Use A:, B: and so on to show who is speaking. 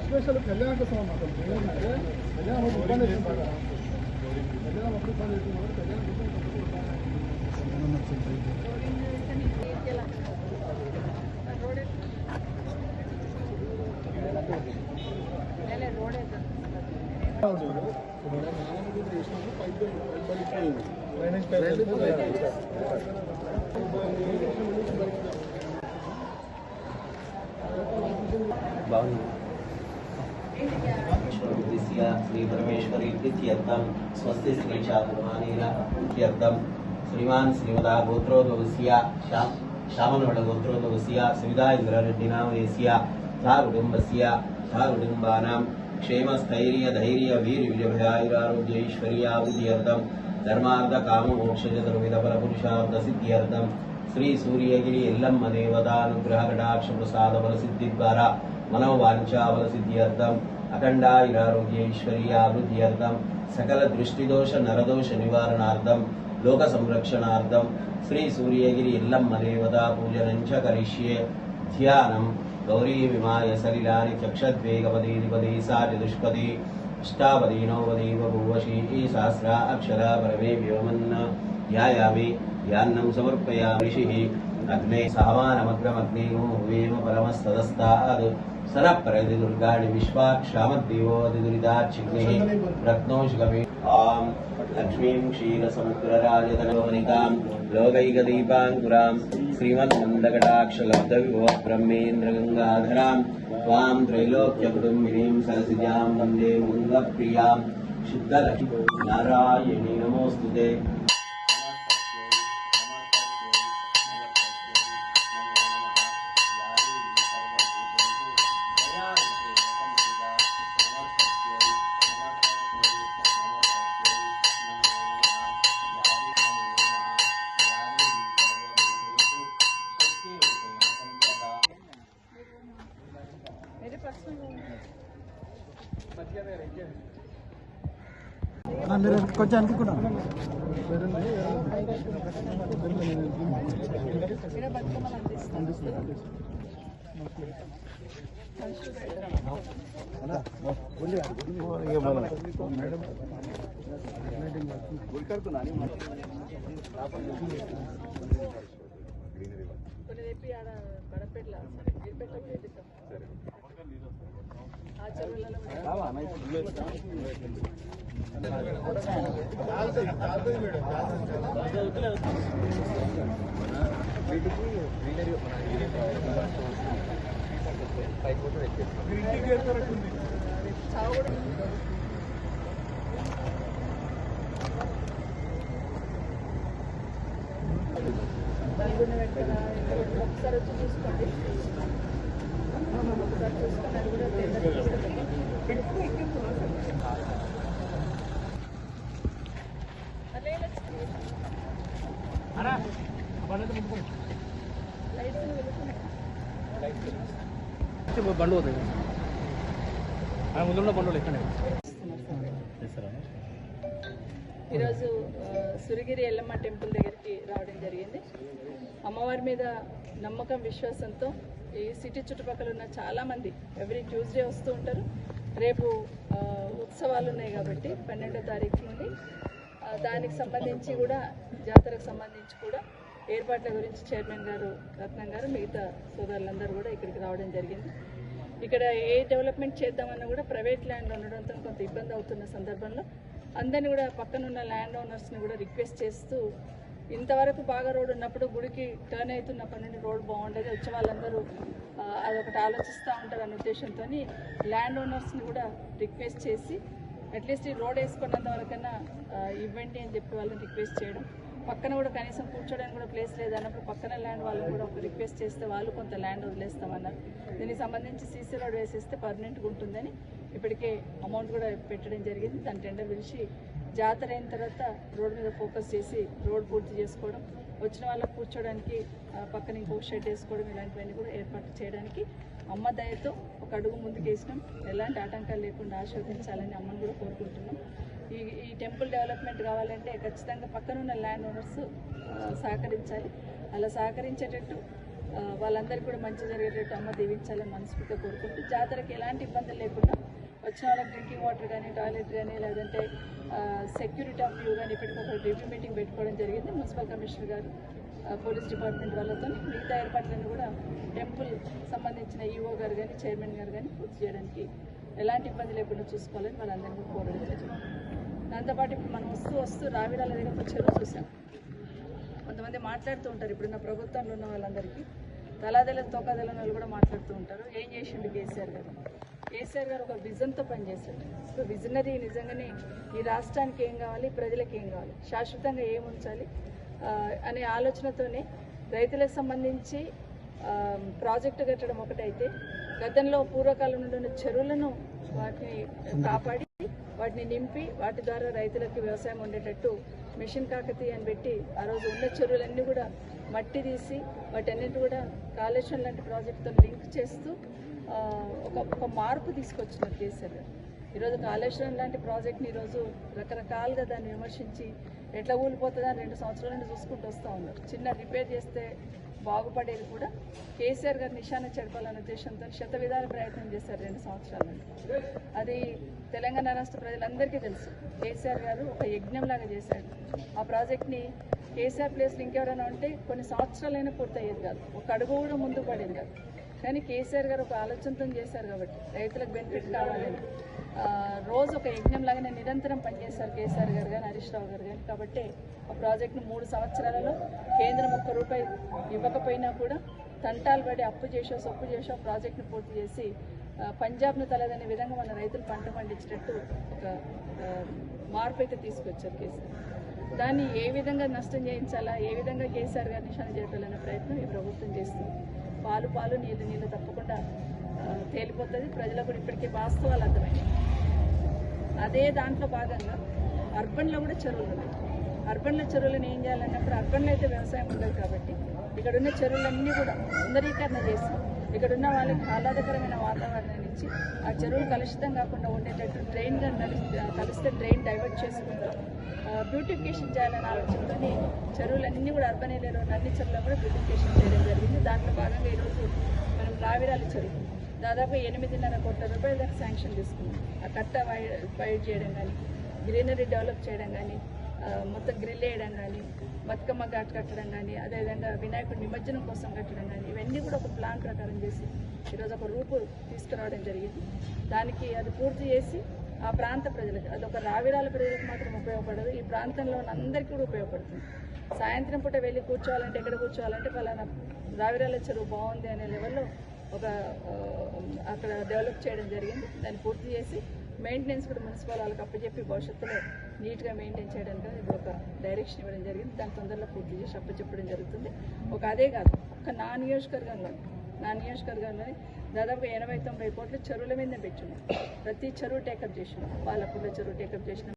A: Special కళ్యాణ కోసం కళ్యాణ ఇబ్బంది
B: श्री परमेश्वरी स्वस्ति श्री चातुर्मानीर्थम श्रीमान श्रीमदा गोत्रोद्भवस्य श्यामनवड गोत्रोद्भवस्य सविता इंद्ररेड्डिनामदेस्य सा कुटुंबस्य सा कुटुंबानां क्षेम स्थैर्य धैर्य वीर विजयायुरारोग्य ऐश्वर्याभिवृद्ध्यर्थम धर्मार्थ काम मोक्ष चतुर्विध फल पुरुषार्थ सिद्ध्यर्थम श्री सूर्यगिरि एल्लम्म देवतानुग्रह कटाक्ष प्रसाद फल सिद्धि द्वारा मनोवांछा फल सिद्ध्यर्थम अखंडायुरारोग्य ऐश्वर्याभिवृद्ध्यर्थम सकल दृष्टिदोष नरदोष निवारणार्थम लोक संरक्षणार्थम श्री सूर्यगिरि एल्लम्म देवता पूजनं च करिष्ये ध्यानं गौरी विमाय सलिलानि चक्षद्वेगपदीधिपति सा चतुष्पदी अष्टापदी नवपदी बभूवशी सहस्रा अक्षरा परमे व्योमन्न ध्यायामि ध्यानं समर्पयामि ऋषिः अग्ने सहमानमग्रमग्नेयो हुवेम परमस्तदस्ताद् सरप्रति दुर्गाणि विश्वाक्षामद्देवोदिदुरिदाच्छिग्निः रत्नोष्गमे आं लक्ष्मीं क्षीरसमुद्रराजतनोनिकां लोकैकदीपाङ्कुरां श्रीमन्मन्दकटाक्षलब्धविभो ब्रह्मेन्द्रगङ्गाधरां त्वां त्रैलोक्यकुटुम्बिनीं सरसिजां वन्दे मुकुन्दप्रियां शुद्धलक्ष्मी नारायणी नमोऽस्तुते।
A: మీరు కొంచెం అనుకున్నా
C: ఒకసారి వచ్చి చూసుకోండి.
A: బండి పోతుంది ముందున్న బండ్లు ఎక్కడ
C: ఈరోజు సురగిరి ఎల్లమ్మ టెంపుల్ దగ్గరికి రావడం జరిగింది. అమ్మవారి మీద నమ్మకం విశ్వాసంతో ఈ సిటీ చుట్టుపక్కల ఉన్న చాలామంది ఎవ్రీ ట్యూస్డే వస్తూ ఉంటారు. రేపు ఉత్సవాలు ఉన్నాయి కాబట్టి 12వ తారీఖు నుండి దానికి సంబంధించి కూడా జాతరకు సంబంధించి కూడా ఏర్పాట్ల గురించి చైర్మన్ గారు రత్నం గారు మిగతా సోదరులందరూ కూడా ఇక్కడికి రావడం జరిగింది. ఇక్కడ ఏ డెవలప్మెంట్ చేద్దామన్నా కూడా ప్రైవేట్ ల్యాండ్ ఉండడంతో కొంత ఇబ్బంది అవుతున్న సందర్భంలో అందరినీ కూడా పక్కనున్న ల్యాండ్ ఓనర్స్ని కూడా రిక్వెస్ట్ చేస్తూ ఇంతవరకు బాగా రోడ్ ఉన్నప్పుడు గుడికి టర్న్ అవుతున్నప్పటి నుండి రోడ్ బాగుండేది వచ్చే వాళ్ళందరూ అదొకటి ఆలోచిస్తూ ఉంటారు అనే ఉద్దేశంతో ల్యాండ్ ఓనర్స్ని కూడా రిక్వెస్ట్ చేసి అట్లీస్ట్ ఈ రోడ్ వేసుకున్నంత వరకన్నా ఇవ్వండి అని చెప్పి వాళ్ళని రిక్వెస్ట్ చేయడం, పక్కన కూడా కనీసం కూర్చోడానికి కూడా ప్లేస్ లేదన్నప్పుడు పక్కన ల్యాండ్ వాళ్ళని కూడా ఒక రిక్వెస్ట్ చేస్తే వాళ్ళు కొంత ల్యాండ్ వదిలేస్తామన్నారు. దీనికి సంబంధించి సీసీ రోడ్ వేసేస్తే పర్మనెంట్గా ఉంటుందని ఇప్పటికే అమౌంట్ కూడా పెట్టడం జరిగింది. దాని టెండర్ పిలిచి జాతర అయిన తర్వాత రోడ్ మీద ఫోకస్ చేసి రోడ్ పూర్తి చేసుకోవడం, వచ్చిన వాళ్ళకు కూర్చోడానికి పక్కన ఇంకో షెడ్ వేసుకోవడం ఇలాంటివన్నీ కూడా ఏర్పాటు చేయడానికి అమ్మ దయతో ఒక అడుగు ముందుకు వేసినాం. ఎలాంటి ఆటంకాలు లేకుండా ఆశీర్వదించాలని అమ్మని కూడా కోరుకుంటున్నాం. ఈ టెంపుల్ డెవలప్మెంట్ కావాలంటే ఖచ్చితంగా పక్కనున్న ల్యాండ్ ఓనర్స్ సహకరించాలి. అలా సహకరించేటట్టు వాళ్ళందరికీ కూడా మంచి జరిగేటట్టు అమ్మ దీవించాలని మనస్ఫూర్తిగా కోరుకుంటూ జాతరకి ఎలాంటి ఇబ్బందులు లేకుండా వచ్చిన వాళ్ళకి డ్రింకింగ్ వాటర్ కానీ టాయిలెట్ కానీ లేదంటే సెక్యూరిటీ ఆఫ్ వ్యూ కానీ ఇప్పటికొక రివ్యూ మీటింగ్ పెట్టుకోవడం జరిగింది. మున్సిపల్ కమిషనర్ గారు పోలీస్ డిపార్ట్మెంట్ వాళ్ళతో మిగతా ఏర్పాట్లను కూడా టెంపుల్ సంబంధించిన ఈఓ గారు కానీ చైర్మన్ గారు కానీ పూర్తి చేయడానికి ఎలాంటి ఇబ్బంది లేకుండా చూసుకోవాలని వాళ్ళందరినీ కోరడం జరిగింది. దాంతోపాటు ఇప్పుడు మనం వస్తూ రావిరాల దగ్గర ఒక చెరువు చూసాం. కొంతమంది మాట్లాడుతూ ఉంటారు, ఇప్పుడున్న ప్రభుత్వంలో ఉన్న వాళ్ళందరికీ తలాదెలని తోకాదెలని వాళ్ళు కూడా మాట్లాడుతూ ఉంటారు. ఏం చేసిండు కేసీఆర్ గారు ఒక విజన్తో పనిచేశాడు. ఒక విజనరీ. నిజంగానే ఈ రాష్ట్రానికి ఏం కావాలి, ప్రజలకు ఏం కావాలి, శాశ్వతంగా ఏం ఉంచాలి అనే ఆలోచనతోనే రైతులకు సంబంధించి ప్రాజెక్టు కట్టడం ఒకటైతే గతంలో పూర్వకాలం నుండి ఉన్న చెరువులను వాటిని కాపాడి వాటిని నింపి వాటి ద్వారా రైతులకు వ్యవసాయం ఉండేటట్టు మిషన్ కాకతీయ అని పెట్టి ఆ రోజు ఉన్న చెరువులన్నీ కూడా మట్టి తీసి వాటన్నిటి కూడా కాళేశ్వరం లాంటి ప్రాజెక్టుతో లింక్ చేస్తూ ఒక మార్పు తీసుకొచ్చినారు కేసీఆర్ గారు. ఈరోజు కాళేశ్వరం లాంటి ప్రాజెక్ట్ని ఈరోజు రకరకాలుగా దాన్ని విమర్శించి ఎట్లా ఊలిపోతుందని 2 సంవత్సరాల నుండి చూసుకుంటూ వస్తూ ఉన్నారు. చిన్న రిపేర్ చేస్తే బాగుపడేది కూడా కేసీఆర్ గారు నిశాన చెడపాలనే ఉద్దేశంతో శత విధాల ప్రయత్నం చేశారు 2 సంవత్సరాల నుండి. అది తెలంగాణ రాష్ట్ర ప్రజలందరికీ తెలుసు. కేసీఆర్ గారు ఒక యజ్ఞంలాగా చేశాడు. ఆ ప్రాజెక్ట్ని కేసీఆర్ ప్లేస్లో ఇంకెవరైనా ఉంటే కొన్ని సంవత్సరాలైనా పూర్తయ్యేది కాదు, ఒక అడుగు కూడా ముందుకు పడేది కాదు. కానీ కేసీఆర్ గారు ఒక ఆలోచనతో చేశారు కాబట్టి రైతులకు బెనిఫిట్ కావాలని రోజు ఒక యజ్ఞంలాగానే నిరంతరం పనిచేశారు కేసీఆర్ గారు కానీ హరీష్ రావు గారు కానీ. కాబట్టి ఆ ప్రాజెక్టును 3 సంవత్సరాలలో కేంద్రం ₹1 ఇవ్వకపోయినా కూడా తంటాలు పడి అప్పు చేసో సొప్పు చేసో ప్రాజెక్టును పూర్తి చేసి పంజాబ్ను తలదనే విధంగా మన రైతులు పంట పండించేటట్టు ఒక మార్పు అయితే తీసుకొచ్చారు కేసీఆర్. దాన్ని ఏ విధంగా నష్టం చేయించాలా, ఏ విధంగా కేసీఆర్ గారు నిశాన చేయాలనే ప్రయత్నం ఈ ప్రభుత్వం చేస్తుంది. పాలు నీళ్ళు తప్పకుండా తేలిపోతుంది. ప్రజలకు కూడా ఇప్పటికీ వాస్తవాలు అర్థమైంది. అదే దాంట్లో భాగంగా అర్బన్లో కూడా చెరువులు ఉన్నాయి. అర్బన్లో చెరువులను ఏం చేయాలన్నప్పుడు అర్బన్లో అయితే వ్యవసాయం ఉండదు కాబట్టి ఇక్కడున్న చెరువులన్నీ కూడా సుందరీకరణ చేసి ఇక్కడున్న వాళ్ళకి ఆహ్లాదకరమైన వాతావరణాన్ని ఇచ్చి ఆ చెరువులు కలుషితం కాకుండా ఉండేటట్టు డ్రైన్గా కలిస్తే డ్రైన్ డైవర్ట్ చేసుకుంటూ బ్యూటిఫికేషన్ చేయాలని ఆలోచనతోని చెరువులన్నీ కూడా అర్బన్ ఏరియాలో ఉన్న అన్ని చెరువులను కూడా బ్యూటిఫికేషన్ చేయడం జరిగింది. దాంట్లో భాగంగా ఈరోజు మనం రావిరాల చెరువు దాదాపు ₹8.5 కోట్ల దాకా శాంక్షన్ తీసుకున్నాం. ఆ కట్ట వైడ్ చేయడం కానీ, గ్రీనరీ డెవలప్ చేయడం కానీ, మొత్తం గ్రిల్ వేయడం కానీ, బతుకమ్మ ఘాట్ కట్టడం కానీ, అదేవిధంగా వినాయకుడి నిమజ్జనం కోసం కట్టడం కానీ, ఇవన్నీ కూడా ఒక ప్లాన్ ప్రకారం చేసి ఈరోజు ఒక రూపు తీసుకురావడం జరిగింది. దానికి అది పూర్తి చేసి ఆ ప్రాంత ప్రజలకు, అదొక రావిరాల ప్రజలకు మాత్రం ఉపయోగపడదు, ఈ ప్రాంతంలో ఉన్న అందరికీ కూడా ఉపయోగపడుతుంది. సాయంత్రం పూట వెళ్ళి కూర్చోవాలంటే ఎక్కడ కూర్చోవాలంటే ఫలానా రావిరాల చెరువు బాగుంది అనే లెవెల్లో ఒక అక్కడ డెవలప్ చేయడం జరిగింది. దాన్ని పూర్తి చేసి మెయింటెనెన్స్ కూడా మున్సిపల్ వాళ్ళకి అప్పచెప్పి భవిష్యత్తులో నీట్గా మెయింటైన్ చేయడానికి ఇప్పుడు ఒక డైరెక్షన్ ఇవ్వడం జరిగింది. దాన్ని తొందరలో పూర్తి చేసి అప్పచెప్పడం జరుగుతుంది. అదే కాదు, నా నియోజకవర్గంలోని దాదాపు 80-90 కోట్ల చెరువుల మీద పెట్టున్నాం. ప్రతి చెరువు టేకప్ చేసినాం. పాలపూర్ల చెరువు టేకప్ చేసినాం.